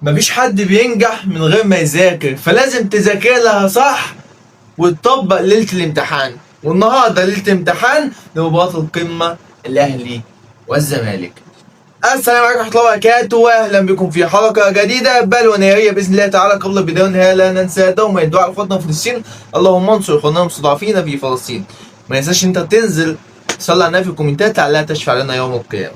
مفيش حد بينجح من غير ما يذاكر، فلازم تذاكر لها صح وتطبق ليلة الامتحان. والنهارده ليلة امتحان لمباراة القمة الأهلي والزمالك. السلام عليكم ورحمة الله وبركاته، وأهلا بكم في حلقة جديدة بل ونهائية بإذن الله تعالى. قبل بداية ونهاية لا ننسى دوما الدعاء لإخواتنا في فلسطين، اللهم انصر إخواننا المستضعفين في فلسطين. ما ينساش أنت تنزل تصلي على النبي في الكومنتات على تشفع لنا يوم القيامة.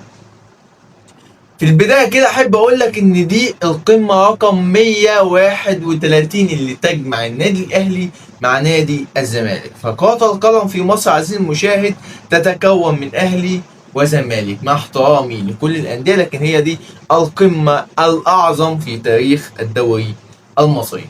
في البداية كده أحب أقول لك إن دي القمة رقم 131 اللي تجمع النادي الأهلي مع نادي الزمالك. فكرة القدم في مصر عزيزي المشاهد تتكون من أهلي وزمالك، مع احترامي لكل الأندية، لكن هي دي القمة الأعظم في تاريخ الدوري المصري.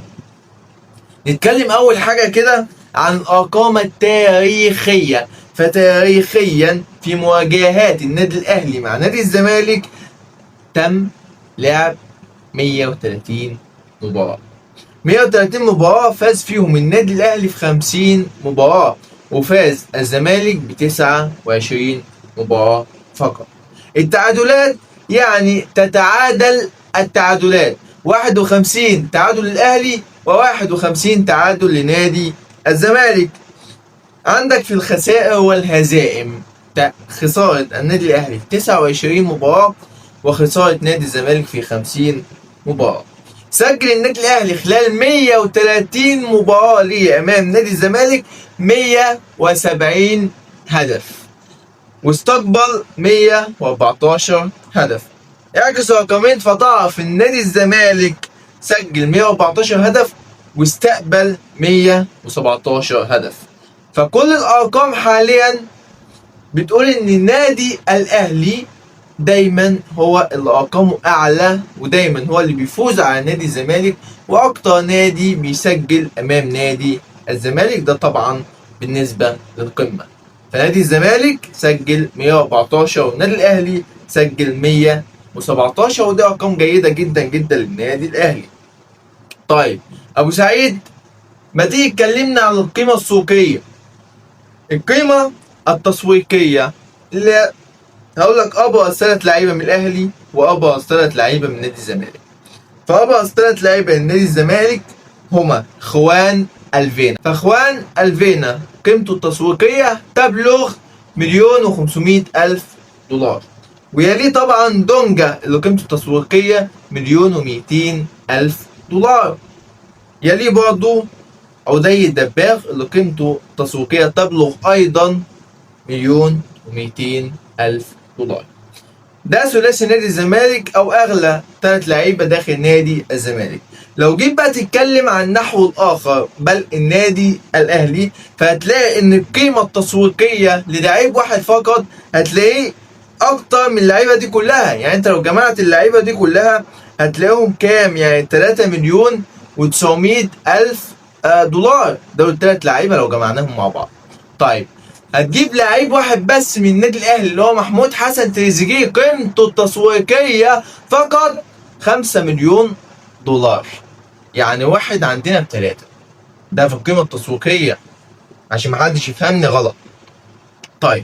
نتكلم أول حاجة كده عن الأرقام التاريخية. فتاريخيا في مواجهات النادي الأهلي مع نادي الزمالك تم لعب 130 مباراة. 130 مباراة فاز فيهم النادي الأهلي في 50 مباراة، وفاز الزمالك ب 29 مباراة فقط. التعادلات يعني تتعادل التعادلات، 51 تعادل للأهلي و51 تعادل لنادي الزمالك. عندك في الخسائر والهزائم خسارة النادي الأهلي في 29 مباراة وخسارة نادي الزمالك في 50 مباراة. سجل النادي الأهلي خلال 130 مباراة ليه أمام نادي الزمالك 170 هدف، واستقبل 114 هدف. اعكس رقمين فتعرف ان نادي الزمالك سجل 114 هدف واستقبل 117 هدف. فكل الأرقام حاليا بتقول ان النادي الأهلي دايما هو اللي ارقامه اعلى، ودايما هو اللي بيفوز على نادي الزمالك، واكتر نادي بيسجل امام نادي الزمالك. ده طبعا بالنسبه للقمه، فنادي الزمالك سجل 114 والنادي الاهلي سجل 117، ودي ارقام جيده جدا جدا للنادي الاهلي. طيب ابو سعيد، ما تيجي اتكلمنا عن القيمه السوقيه. القيمه التسويقيه اللي هقول لك ابرز 3 لعيبه من الاهلي وابرز 3 لعيبه من نادي الزمالك. فابرز 3 لعيبه من نادي الزمالك هما خوان الفينا. فخوان الفينا قيمته التسويقيه تبلغ 1,500,000 ويليه طبعا دونجا اللي قيمته التسويقيه 1,200,000. يليه برضه عدي الدباغ اللي قيمته التسويقيه تبلغ ايضا 1,200,000. ده ثلاثي نادي الزمالك او اغلى 3 لعيبه داخل نادي الزمالك. لو جيت بقى تتكلم عن النحو الاخر بل النادي الاهلي، فهتلاقي ان القيمه التسويقيه للعيب واحد فقط هتلاقيه اكتر من اللعيبه دي كلها. يعني انت لو جمعت اللعيبه دي كلها هتلاقيهم كام؟ يعني 3,900,000 دولار. دول 3 لعيبه لو جمعناهم مع بعض. طيب هتجيب لعيب واحد بس من النادي الاهلي اللي هو محمود حسن تريزيجيه، قيمته التسويقيه فقط 5 مليون دولار. يعني واحد عندنا ب3. ده في القيمه التسويقيه عشان محدش يفهمني غلط. طيب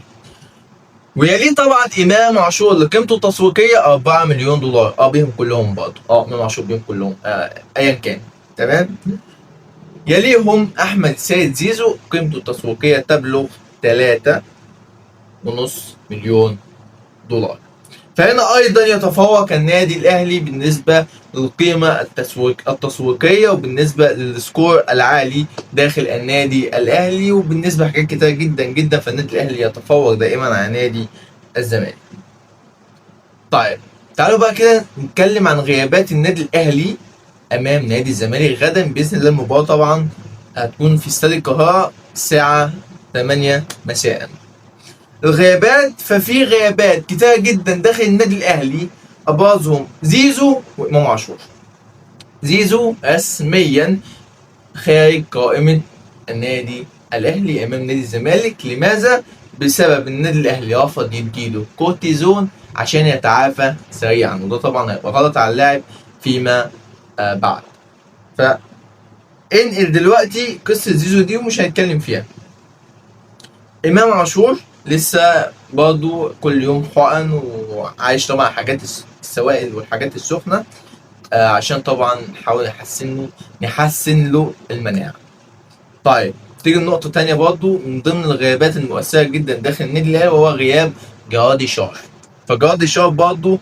ويليه طبعا امام عاشور اللي قيمته التسويقيه 4 مليون دولار. بيهم كلهم برضه امام عاشور بيهم كلهم ايا كان. تمام. يليهم احمد سيد زيزو قيمته التسويقيه تبلغ 3.5 مليون دولار. فهنا ايضا يتفوق النادي الاهلي بالنسبه للقيمه التسويقيه وبالنسبه للسكور العالي داخل النادي الاهلي، وبالنسبه لحاجات كتير جدا جدا. فالنادي الاهلي يتفوق دائما على نادي الزمالك. طيب تعالوا بقى كده نتكلم عن غيابات النادي الاهلي امام نادي الزمالك غدا باذن الله. المباراه طبعا هتكون في استاد القاهره الساعه 8 مساء. الغيابات، ففي غيابات كتير جدا داخل النادي الاهلي، ابرزهم زيزو وامام عاشور. زيزو رسميا خارج قائمه النادي الاهلي امام نادي الزمالك. لماذا؟ بسبب النادي الاهلي رفض يديله كورتيزون عشان يتعافى سريعا، وده طبعا هيبقى غلط على اللاعب فيما بعد. فانقل دلوقتي قصه زيزو دي ومش هنتكلم فيها. امام عاشور لسه برضو كل يوم حقن وعايش طبعا حاجات السوائل والحاجات السخنه. عشان طبعا نحاول نحسن له المناعه. طيب تيجي النقطه تانية برضو من ضمن الغيابات المؤثره جدا داخل النادي الاهلي وهو غياب جرادي شار. فجرادي شار برضو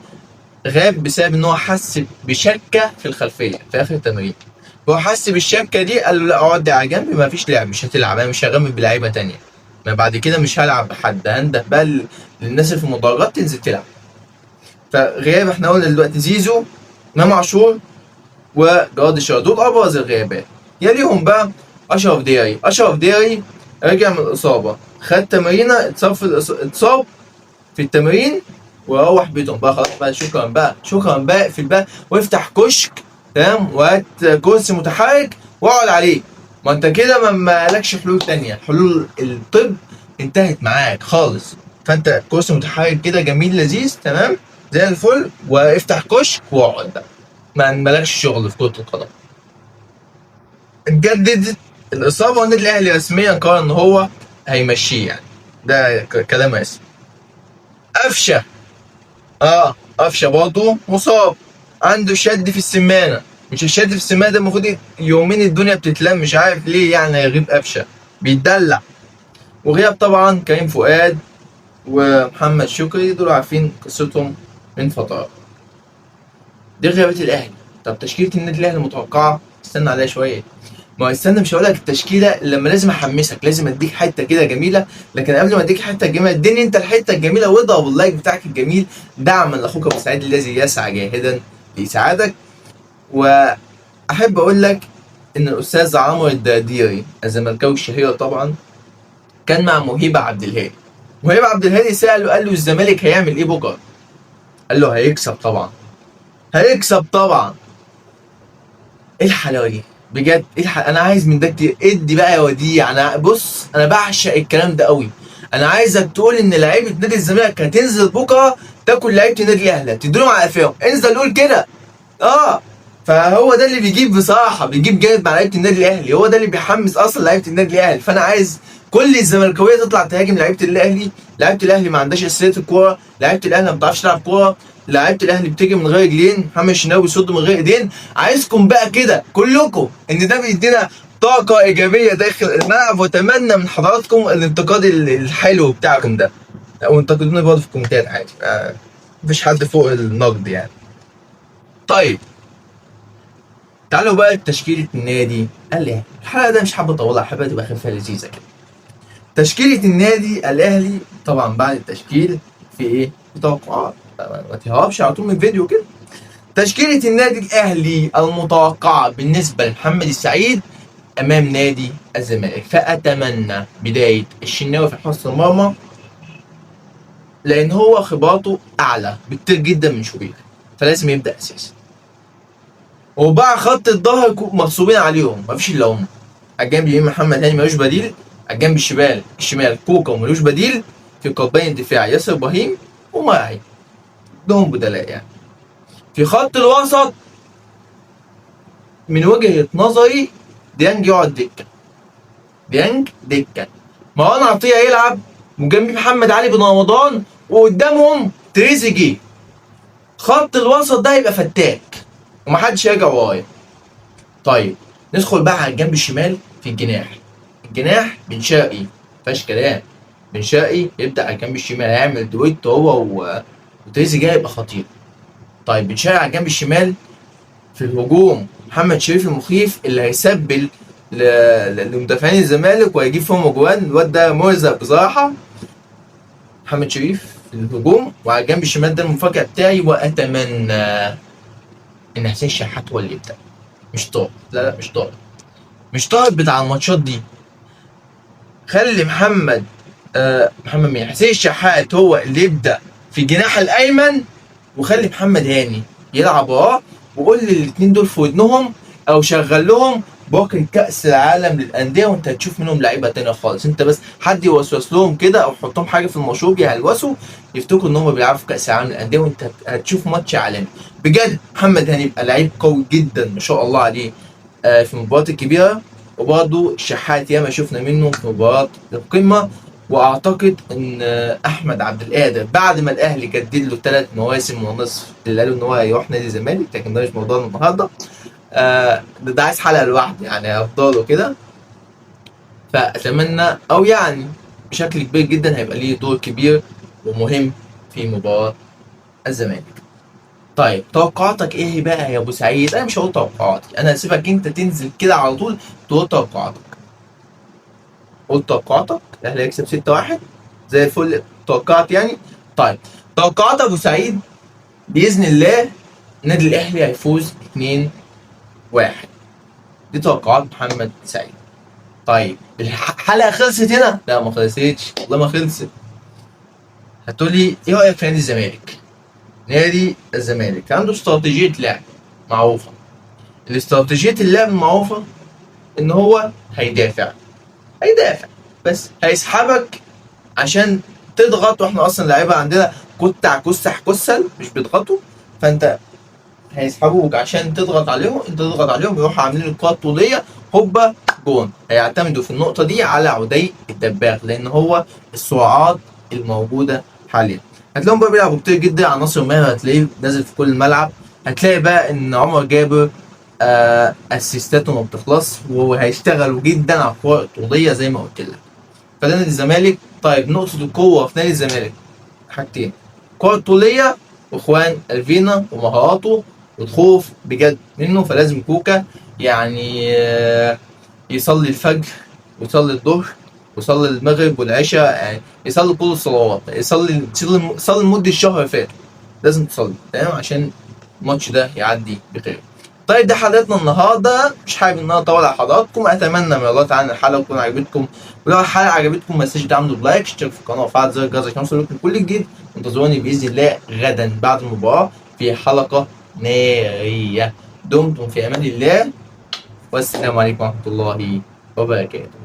غاب بسبب ان هو حس بشكه في الخلفيه في اخر التمرين. هو حس بالشكه دي، قال له لا اقعد على جنب، ما فيش لعب، مش هتلعب، انا مش هغمد بلعيبه تانية، ما بعد كده مش هلعب بحد، هنده بقى للناس اللي في المدرجات تنزل تلعب. فغياب احنا قلنا دلوقتي زيزو، امام عاشور، وجرادي شار، دول ابرز الغيابات. يليهم بقى اشرف ديري. اشرف ديري رجع من الاصابه، خد تمرينه، اتصاب في التمرين وروح بيتهم بقى، خلاص بقى، شكرا بقى اقفل بقى وافتح كشك، تمام، وهات كرسي متحرك واقعد عليه. ما انت كده ما لكش حلول تانية، حلول الطب انتهت معاك خالص. فانت كرسي متحرك كده جميل لذيذ تمام زي الفل، وافتح كشك واقعد بقى، ما مالكش شغل في كرة القدم. اتجدد الاصابة والنادي الاهلي رسميا قرر ان هو هيمشيه، يعني ده كلام رسمي. قفشه قفشه برضه مصاب، عنده شد في السمانه. مش الشد في السمانه ده المفروض يومين الدنيا بتتلم، مش عارف ليه يعني هيغيب قفشه، بيتدلع. وغياب طبعا كريم فؤاد ومحمد شكري، دول عارفين قصتهم من فتره. دي غيابات الاهلي. طب تشكيله النادي الاهلي المتوقعه استنى عليها شويه. ما استنى، مش هقول لك التشكيله لما لازم احمسك، لازم اديك حته كده جميله. لكن قبل ما اديك حته جميله اديني انت الحته الجميله واضرب اللايك بتاعك الجميل دعما لاخوك ابو سعيد الذي يسعى جاهدا ليساعدك. واحب اقول لك ان الاستاذ عمرو الدرديري الزملكاوي الشهير طبعا كان مع مهيب عبد الهادي. مهيب عبد الهادي ساله، قال له الزمالك هيعمل ايه بكره؟ قال له هيكسب طبعا، هيكسب طبعا. ايه الحلاوه دي بجد، انا عايز من ده كتير. ادي بقى يا وديع، انا بص انا بعشق الكلام ده قوي. انا عايزك تقول ان لعيبه نادي الزمالك هتنزل بكره تاكل لعيبه النادي الاهلي، تديلهم على قفاهم، انزل قول كده. فهو ده اللي بيجيب بصراحه، بيجيب جامد مع لعيبه النادي الاهلي، هو ده اللي بيحمس اصلا لعيبه النادي الاهلي. فانا عايز كل الزملكاويه تطلع تهاجم لعيبه الاهلي. لعيبه الاهلي ما عندهاش اساسيات الكوره، لعيبه الاهلي ما بتعرفش تلعب كوره، لعيبه الاهلي بتيجي من غير رجلين، محمد الشناوي بيصد من غير ايدين. عايزكم بقى كده كلكم، ان ده بيدينا طاقه ايجابيه داخل الملعب. واتمنى من حضراتكم الانتقاد الحلو بتاعكم ده، وانتقدوني برضه في الكومنتات عادي، مفيش حد فوق النقد يعني. طيب تعالوا بقى لتشكيلة النادي الأهلي. الحلقة ده مش حابب أطولها، حابب تبقى خفيفة لذيذة كده. تشكيلة النادي الأهلي طبعا بعد التشكيل في إيه؟ في توقعات، ما تهربش على طول من الفيديو كده. تشكيلة النادي الأهلي المتوقعة بالنسبة لمحمد السعيد أمام نادي الزمالك. فأتمنى بداية الشناوي في حراسة المرمى، لأن هو خبراته أعلى بكتير جدا من شوبير، فلازم يبدأ أساسي. وبقى خط الظهر مغصوبين عليهم، مفيش الا هم. على الجنب اليمين محمد هاني ملوش بديل، على الجنب الشمال كوكا ملوش بديل. في قلبين الدفاع ياسر ابراهيم ومراعي، دهم بدلاء يعني. في خط الوسط من وجهة نظري ديانج يقعد دكة، ديانج دكة، مروان عطية يلعب، وجنبي محمد علي بن رمضان، وقدامهم تريزيجيه. خط الوسط ده يبقى فتاك ومحدش يرجع ورايا. طيب ندخل بقى على الجنب الشمال في الجناح بن شرقي، مفيهاش كلام. بن شرقي يبدا على الجنب الشمال، هيعمل دويت هو وتريزيجيه، يبقى خطير. طيب بن شرقي على الجنب الشمال في الهجوم محمد شريف المخيف اللي هيسبل لمدافعين الزمالك وهيجيب فيهم اجوان. الواد ده مرزق بصراحه، محمد شريف في الهجوم. وعلى الجنب الشمال ده المفاجاه بتاعي، واتمنى ان حسين الشحات هو اللي يبدا، مش طارق. لا مش طارق بتاع الماتشات دي. خلي محمد مين، حسين الشحات هو اللي يبدا في الجناح الايمن، وخلي محمد هاني يلعب وراه. وقول لي الاثنين دول في ودنهم او شغل لهم بكره كاس العالم للانديه، وانت هتشوف منهم لعيبه تانيه خالص. انت بس حد يوسوس لهم كده او حطهم حاجه في المشروب يهلوسوا يفتكروا ان هم بيلعبوا في كاس العالم للانديه، وانت هتشوف ماتش عالمي بجد. محمد هاني يبقى لعيب قوي جدا ما شاء الله عليه في المباريات الكبيره. وبرضه الشحات ياما شفنا منه في مباراه القمه، واعتقد ان احمد عبد القادر بعد ما الاهلي جدد له 3 مواسم ونصف اللي قالوا ان هو هيروح نادي الزمالك، لكن ده مش موضوعنا النهارده. ده عايز حلقه لوحده يعني افضله كده. فاتمنى او يعني بشكل كبير جدا هيبقى ليه دور كبير ومهم في مباراه الزمالك. طيب توقعاتك ايه بقى يا ابو سعيد؟ انا مش هقول توقعاتي، انا هسيبك انت تنزل كده على طول تقول توقعاتك. قول توقعاتك. الاهلي هيكسب 6-1 زي الفل توقعت يعني. طيب توقعات ابو سعيد باذن الله النادي الاهلي هيفوز 2-1. دي توقعات محمد سعيد. طيب الحلقه خلصت هنا؟ لا ما خلصتش والله ما خلصت. هتقولي ايه رايك في نادي الزمالك؟ نادي الزمالك عنده استراتيجيه لعب معروفه. الاستراتيجيه اللعب المعروفه ان هو هيدافع بس هيسحبك عشان تضغط، واحنا اصلا اللعيبه عندنا كسح كسل مش بيضغطوا. فانت هيسحبوك عشان تضغط عليهم، انت تضغط عليهم يروحوا عاملين الكره الطوليه هوبا جون. هيعتمدوا في النقطه دي على عدي الدباغ لان هو السرعات الموجوده حاليا. هتلاقيهم بقى بيلعبوا كتير جدا على ناصر ماهر، هتلاقيه نازل في كل الملعب. هتلاقي بقى ان عمر جابر اسيستاته ما بتخلص، وهيشتغلوا جدا على الكره الطوليه زي ما قلت لك. فده نادي الزمالك. طيب نقطه القوه في نادي الزمالك حاجتين: الكره الطوليه واخوان الفينا ومهاراته والخوف بجد منه. فلازم كوكا يعني يصلي الفجر ويصلي الظهر ويصلي المغرب والعشاء، يعني يصلي كل الصلوات، يصلي لمده الشهر اللي فات. لازم تصلي تمام عشان الماتش ده يعدي بخير. طيب دي حلقتنا النهارده، مش حابب ان انا اطول على حضراتكم. اتمنى من الله تعالى ان الحلقه تكون عجبتكم، ولو الحلقه عجبتكم ما تنسوش تعملوا لايك، اشتركوا في القناه وفعل زر الجرس عشان يوصلكم كل جديد. انتظروني باذن الله غدا بعد المباراه في حلقه ناريه. دمتم في امان الله والسلام عليكم ورحمه الله وبركاته.